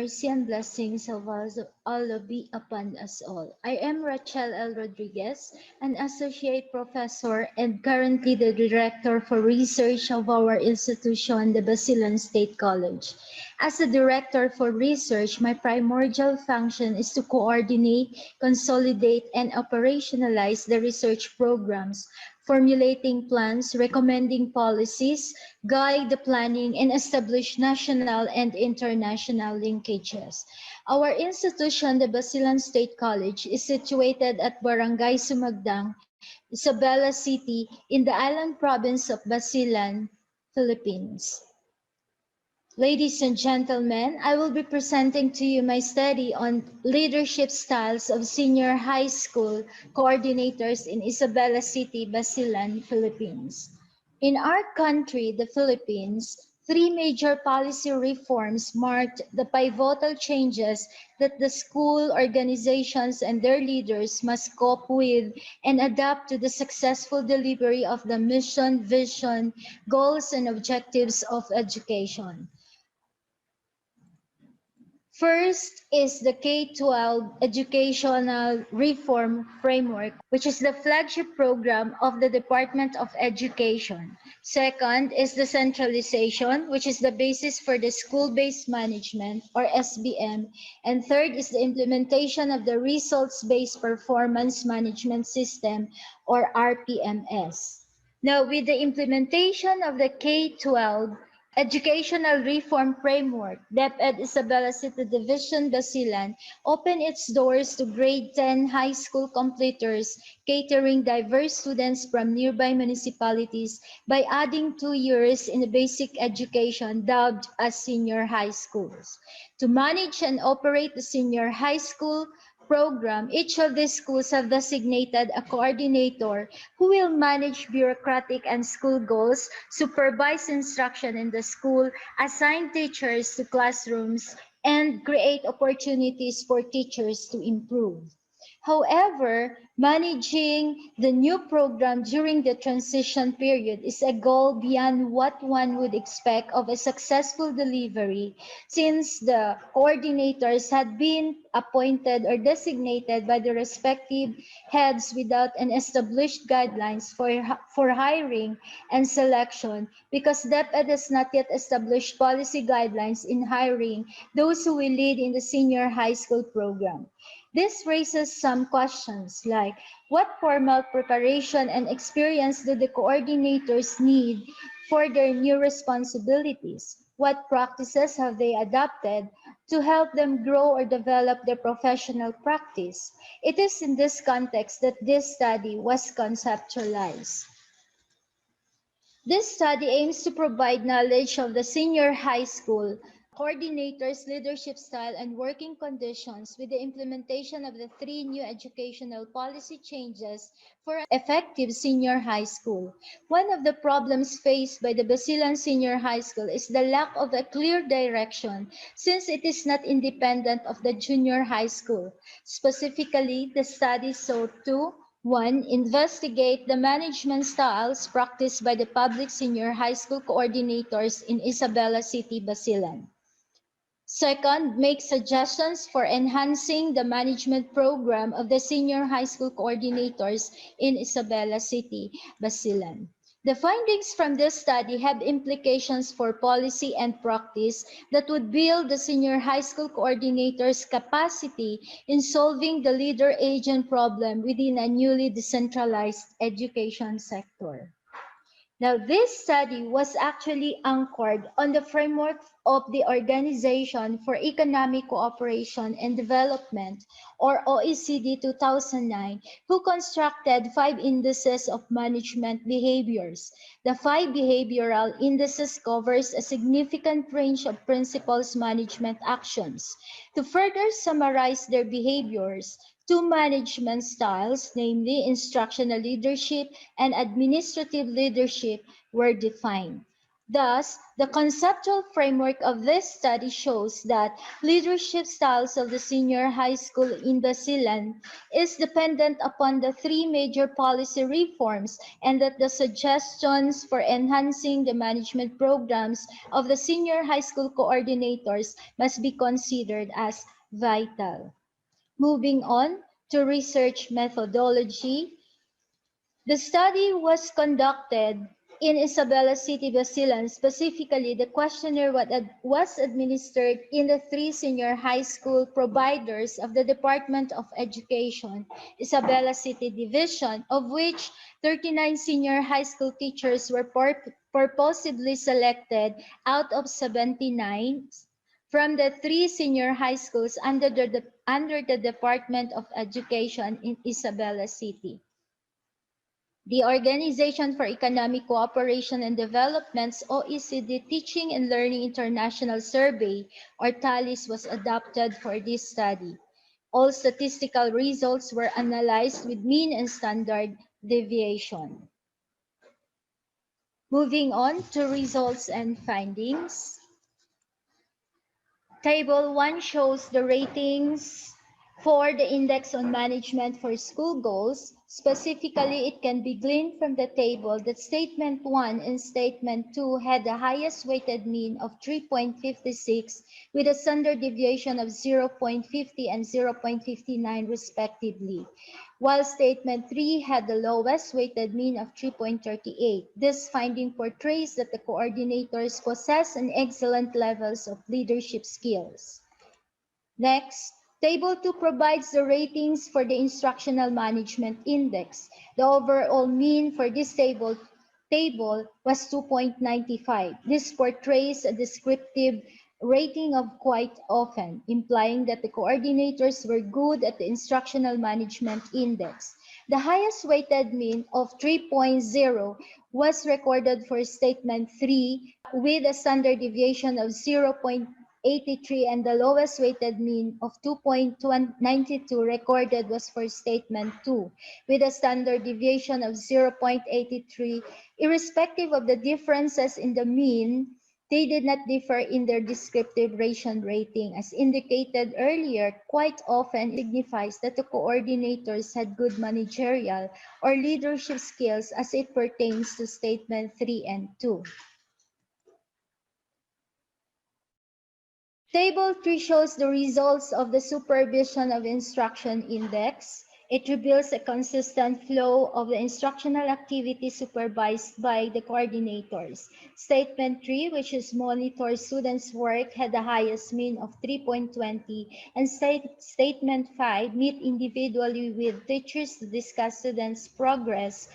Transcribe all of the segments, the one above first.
mercy and blessings of Allah be upon us all. I am Rachel L. Rodriguez, an associate professor and currently the director for research of our institution, the Basilan State College. As a director for research, my primordial function is to coordinate, consolidate, and operationalize the research programs, formulating plans, recommending policies, guide the planning, and establish national and international linkages. Our institution, the Basilan State College, is situated at Barangay Sumagdang, Isabela City, in the island province of Basilan, Philippines. Ladies and gentlemen, I will be presenting to you my study on leadership styles of senior high school coordinators in Isabela City, Basilan, Philippines. In our country, the Philippines, three major policy reforms marked the pivotal changes that the school organizations and their leaders must cope with and adapt to the successful delivery of the mission, vision, goals, and objectives of education. First is the K-12 Educational Reform Framework, which is the flagship program of the Department of Education. Second is the centralization, which is the basis for the school-based management, or SBM. And third is the implementation of the results-based performance management system, or RPMS. Now, with the implementation of the K-12 Educational Reform Framework, DepEd Isabela City Division Basilan opened its doors to grade 10 high school completers, catering diverse students from nearby municipalities by adding 2 years in the basic education dubbed as senior high schools. To manage and operate the senior high school program, each of these schools have designated a coordinator who will manage bureaucratic and school goals, supervise instruction in the school, assign teachers to classrooms, and create opportunities for teachers to improve. However, managing the new program during the transition period is a goal beyond what one would expect of a successful delivery, since the coordinators had been appointed or designated by the respective heads without an established guidelines for hiring and selection, because DepEd has not yet established policy guidelines in hiring those who will lead in the senior high school program. This raises some questions like, what formal preparation and experience do the coordinators need for their new responsibilities? What practices have they adopted to help them grow or develop their professional practice? It is in this context that this study was conceptualized. This study aims to provide knowledge of the senior high school coordinators' leadership style and working conditions with the implementation of the three new educational policy changes for an effective senior high school. One of the problems faced by the Basilan Senior High School is the lack of a clear direction, since it is not independent of the junior high school. Specifically, the study sought to 1. Investigate the management styles practiced by the public senior high school coordinators in Isabela City, Basilan. Second, make suggestions for enhancing the management program of the senior high school coordinators in Isabela City, Basilan. The findings from this study have implications for policy and practice that would build the senior high school coordinators' capacity in solving the leader-agent problem within a newly decentralized education sector. Now, this study was actually anchored on the framework of the Organization for Economic Cooperation and Development, or OECD 2009, who constructed 5 indices of management behaviors. The 5 behavioral indices covers a significant range of principles management actions. To further summarize their behaviors, 2 management styles, namely instructional leadership and administrative leadership, were defined. Thus, the conceptual framework of this study shows that leadership styles of the senior high school in Basilan is dependent upon the three major policy reforms, and that the suggestions for enhancing the management programs of the senior high school coordinators must be considered as vital. Moving on to research methodology, the study was conducted in Isabela City, Basilan. Specifically, the questionnaire was administered in the three senior high school providers of the Department of Education, Isabela City Division, of which 39 senior high school teachers were purposely selected out of 79 from the three senior high schools under the Department of Education in Isabela City. The Organization for Economic Cooperation and Development's OECD Teaching and Learning International Survey, or TALIS, was adopted for this study. All statistical results were analyzed with mean and standard deviation. Moving on to results and findings. Table 1 shows the ratings for the Index on Management for School Goals. Specifically, it can be gleaned from the table that Statement 1 and Statement 2 had the highest weighted mean of 3.56 with a standard deviation of 0.50 and 0.59 respectively, while Statement 3 had the lowest weighted mean of 3.38. This finding portrays that the coordinators possess an excellent levels of leadership skills. Next, Table 2 provides the ratings for the Instructional Management Index. The overall mean for this table was 2.95. This portrays a descriptive rating of quite often, implying that the coordinators were good at the Instructional Management Index. The highest weighted mean of 3.0 was recorded for Statement 3 with a standard deviation of 0.83, and the lowest weighted mean of 2.92 recorded was for Statement 2 with a standard deviation of 0.83. Irrespective of the differences in the mean, they did not differ in their descriptive ration rating. As indicated earlier, quite often signifies that the coordinators had good managerial or leadership skills as it pertains to Statement 3 and 2. Table 3 shows the results of the Supervision of Instruction Index. It reveals a consistent flow of the instructional activity supervised by the coordinators. Statement 3, which is monitor students' work, had the highest mean of 3.20, and Statement 5, meet individually with teachers to discuss students' progress,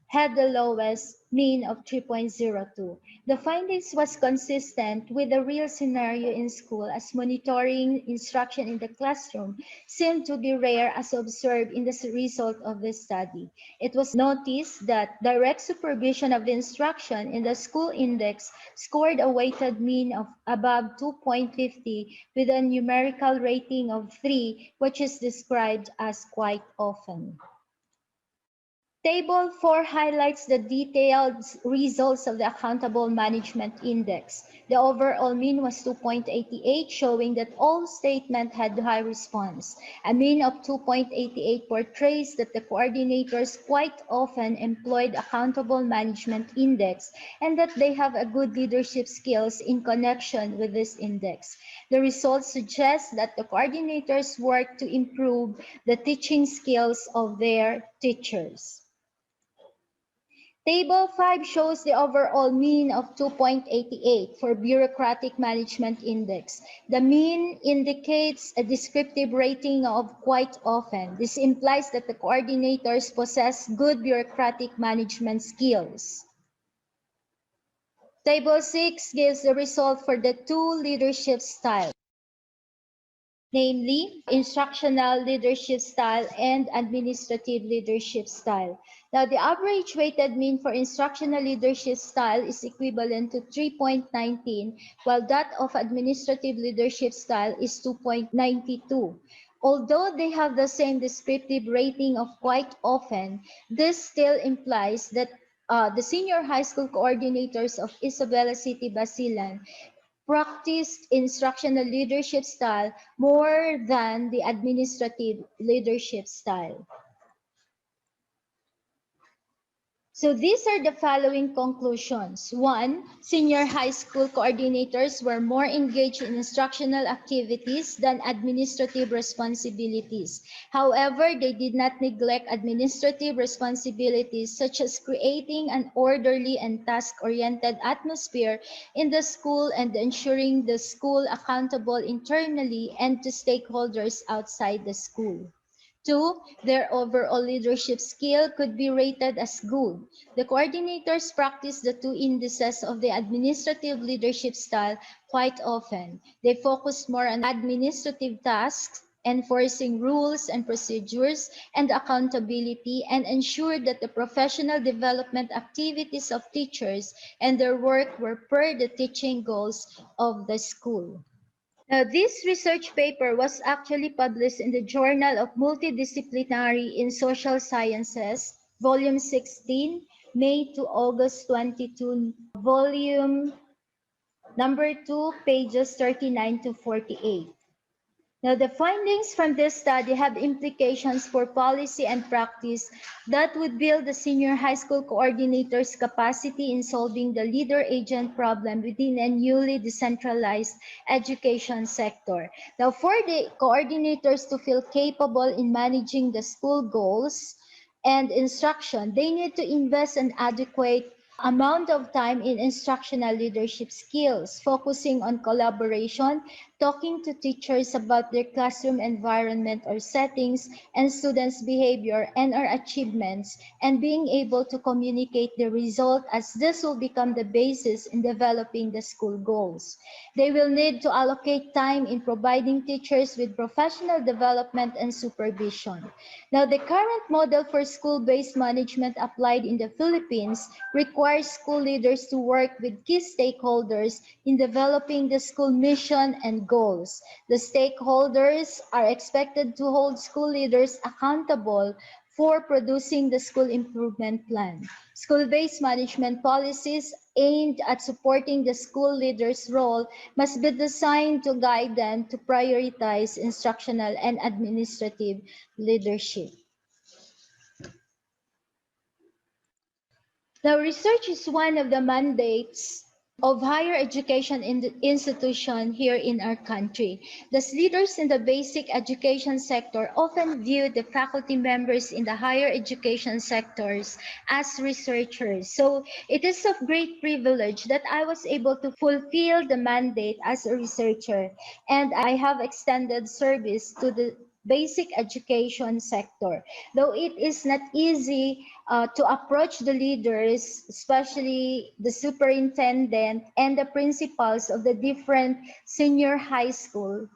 had the lowest mean of 3.02. The findings was consistent with the real scenario in school, as monitoring instruction in the classroom seemed to be rare as observed in the result of the study. It was noticed that direct supervision of the instruction in the school index scored a weighted mean of above 2.50 with a numerical rating of 3, which is described as quite often. Table 4 highlights the detailed results of the Accountable Management Index. The overall mean was 2.88, showing that all statements had high response. A mean of 2.88 portrays that the coordinators quite often employed Accountable Management Index and that they have a good leadership skills in connection with this index. The results suggest that the coordinators work to improve the teaching skills of their teachers. Table 5 shows the overall mean of 2.88 for Bureaucratic Management Index. The mean indicates a descriptive rating of quite often. This implies that the coordinators possess good bureaucratic management skills. Table 6 gives the result for the two leadership styles, namely instructional leadership style and administrative leadership style. Now, the average weighted mean for instructional leadership style is equivalent to 3.19, while that of administrative leadership style is 2.92. Although they have the same descriptive rating of quite often, this still implies that the senior high school coordinators of Isabela City, Basilan, practiced instructional leadership style more than the administrative leadership style. So these are the following conclusions. 1. Senior high school coordinators were more engaged in instructional activities than administrative responsibilities. However, they did not neglect administrative responsibilities such as creating an orderly and task-oriented atmosphere in the school and ensuring the school accountable internally and to stakeholders outside the school. 2. Their overall leadership skill could be rated as good. The coordinators practice the two indices of the administrative leadership style quite often. They focus more on administrative tasks, enforcing rules and procedures, and accountability, and ensure that the professional development activities of teachers and their work were per the teaching goals of the school. Now, this research paper was actually published in the Journal of Multidisciplinary in Social Sciences, Volume 16, May to August 22, Volume number 2, pages 39 to 48. Now, the findings from this study have implications for policy and practice that would build the senior high school coordinator's capacity in solving the leader-agent problem within a newly decentralized education sector. Now, for the coordinators to feel capable in managing the school goals and instruction, they need to invest an adequate amount of time in instructional leadership skills, focusing on collaboration, talking to teachers about their classroom environment or settings and students' behavior and or achievements, and being able to communicate the result, as this will become the basis in developing the school goals. They will need to allocate time in providing teachers with professional development and supervision. Now, the current model for school-based management applied in the Philippines requires school leaders to work with key stakeholders in developing the school mission and goals. The stakeholders are expected to hold school leaders accountable for producing the school improvement plan. School-based management policies aimed at supporting the school leader's role must be designed to guide them to prioritize instructional and administrative leadership. Now, research is one of the mandates of higher education institution here in our country. Thus, leaders in the basic education sector often view the faculty members in the higher education sectors as researchers. So it is of great privilege that I was able to fulfill the mandate as a researcher, and I have extended service to the basic education sector. Though it is not easy to approach the leaders, especially the superintendent and the principals of the different senior high school,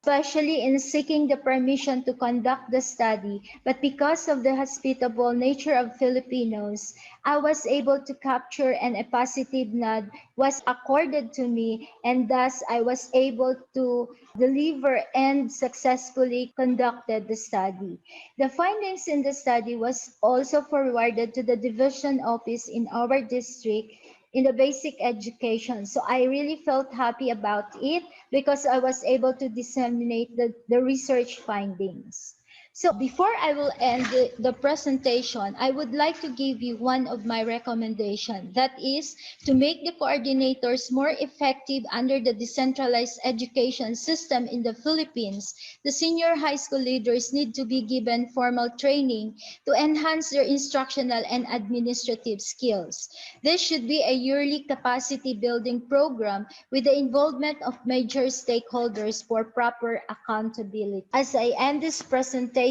especially in seeking the permission to conduct the study. But because of the hospitable nature of Filipinos, I was able to capture, and a positive nod was accorded to me, and thus I was able to deliver and successfully conducted the study. The findings in the study was also forwarded to the division office in our district in the basic education. So I really felt happy about it because I was able to disseminate the research findings. So before I will end the presentation, I would like to give you one of my recommendations. That is to make the coordinators more effective under the decentralized education system in the Philippines. The senior high school leaders need to be given formal training to enhance their instructional and administrative skills. This should be a yearly capacity building program with the involvement of major stakeholders for proper accountability. As I end this presentation,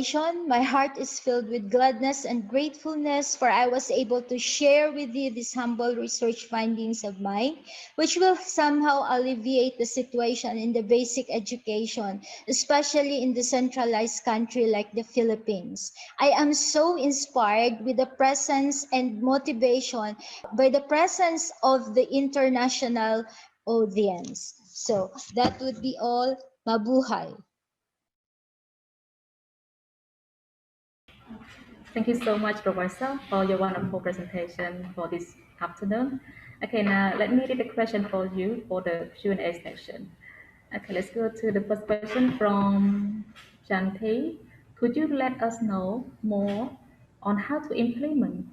my heart is filled with gladness and gratefulness, for I was able to share with you these humble research findings of mine, which will somehow alleviate the situation in the basic education, especially in the centralized country like the Philippines. I am so inspired with the presence and motivation by the presence of the international audience. So that would be all. Mabuhay. Thank you so much, Professor, for your wonderful presentation for this afternoon. Okay, now let me read a question for you for the Q&A section. Okay, let's go to the first question from Janti. Could you let us know more on how to implement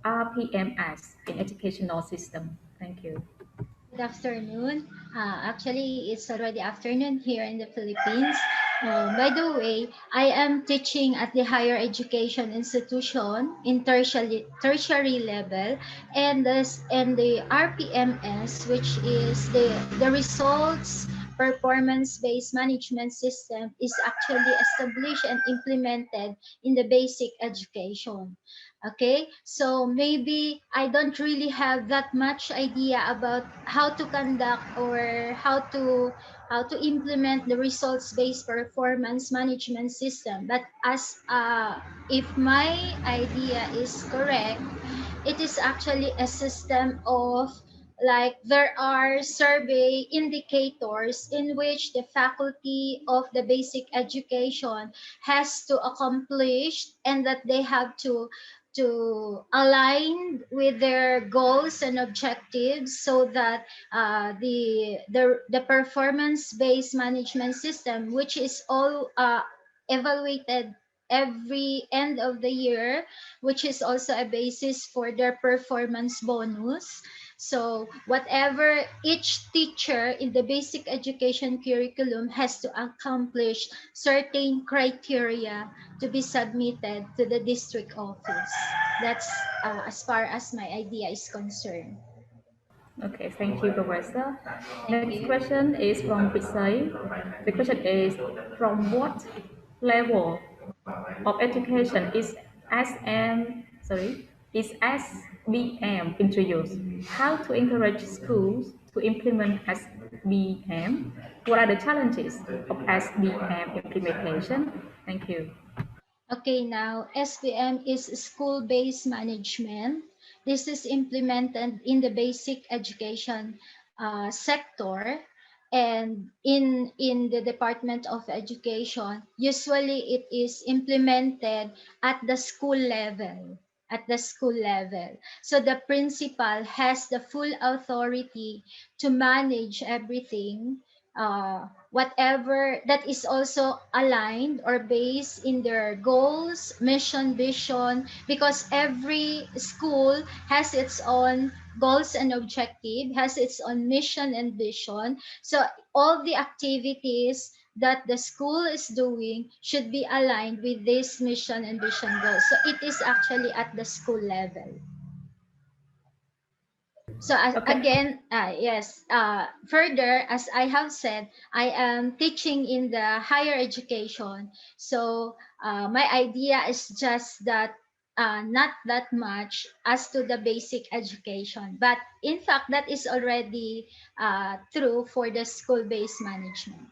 RPMS in educational system? Thank you. Good afternoon. Actually, it's already afternoon here in the Philippines. By the way, I am teaching at the higher education institution in tertiary level, and the RPMS, which is the results performance-based management system, is actually established and implemented in the basic education. Okay, so maybe I don't really have that much idea about how to conduct or how to implement the results based performance management system, but as if my idea is correct, it is actually a system of, like, there are survey indicators in which the faculty of the basic education has to accomplish, and that they have to align with their goals and objectives, so that the performance based management system, which is all evaluated every end of the year, which is also a basis for their performance bonus. So whatever each teacher in the basic education curriculum has to accomplish certain criteria to be submitted to the district office. That's as far as my idea is concerned. Okay, thank you, Professor. Thank Next you. question is from Pisai. The question is, from what level of education is SBM introduced? How to encourage schools to implement SBM? What are the challenges of SBM implementation? Thank you. Okay, now SPM is school-based management. This is implemented in the basic education sector, and in the Department of Education. Usually, it is implemented at the school level. At the school level. So the principal has the full authority to manage everything, whatever that is also aligned or based in their goals, mission, vision, because every school has its own goals and objective, has its own mission and vision. So all the activities that the school is doing should be aligned with this mission and vision goals. So it is actually at the school level. So Okay. again, yes. Further, as I have said, I am teaching in the higher education. So my idea is just that, not that much as to the basic education, but in fact, that is already true for the school-based management.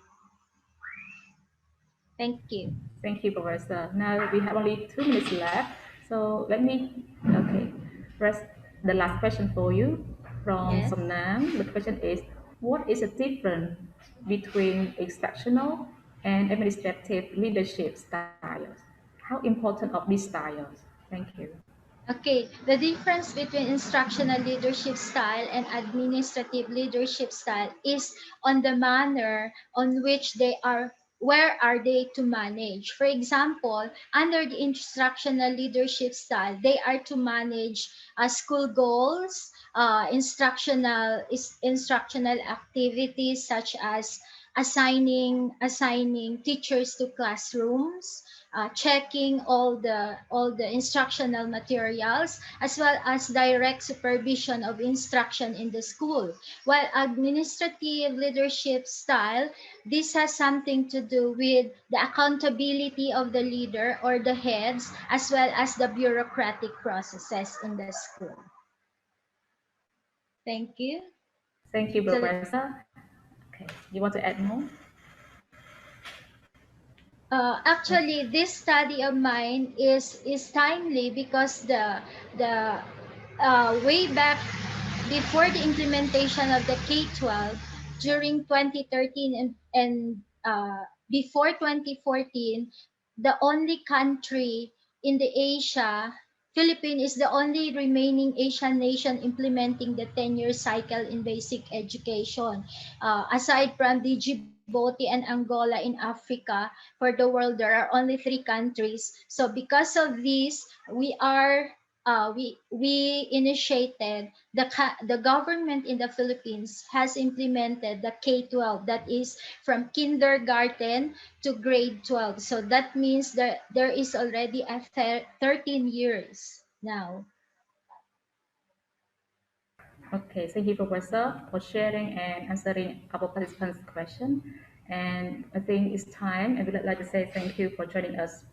Thank you. Thank you, Professor. Now we have only 2 minutes left. So let me, okay, press the last question for you from Yes. Somnam. The question is, what is the difference between instructional and administrative leadership styles? How important of these styles? Thank you. Okay, the difference between instructional leadership style and administrative leadership style is on the manner on which they are, where are they to manage. For example, under the instructional leadership style, they are to manage school goals, instructional activities such as assigning teachers to classrooms, checking all the instructional materials, as well as direct supervision of instruction in the school. While administrative leadership style, this has something to do with the accountability of the leader or the heads, as well as the bureaucratic processes in the school. Thank you. Thank you, So Professor. Okay, you want to add more? actually, this study of mine is timely because the way back before the implementation of the K-12 during 2013 and before 2014, the only country in the Asia, Philippines is the only remaining Asian nation implementing the 10-year cycle in basic education. Aside from the Djibouti and Angola in Africa, for the world there are only 3 countries. So because of this, we initiated the government in the Philippines has implemented the K-12, that is from kindergarten to grade 12. So that means that there is already a 13 years now. Okay, thank you, Professor, for sharing and answering our participants' question. And I think it's time, and we'd like to say thank you for joining us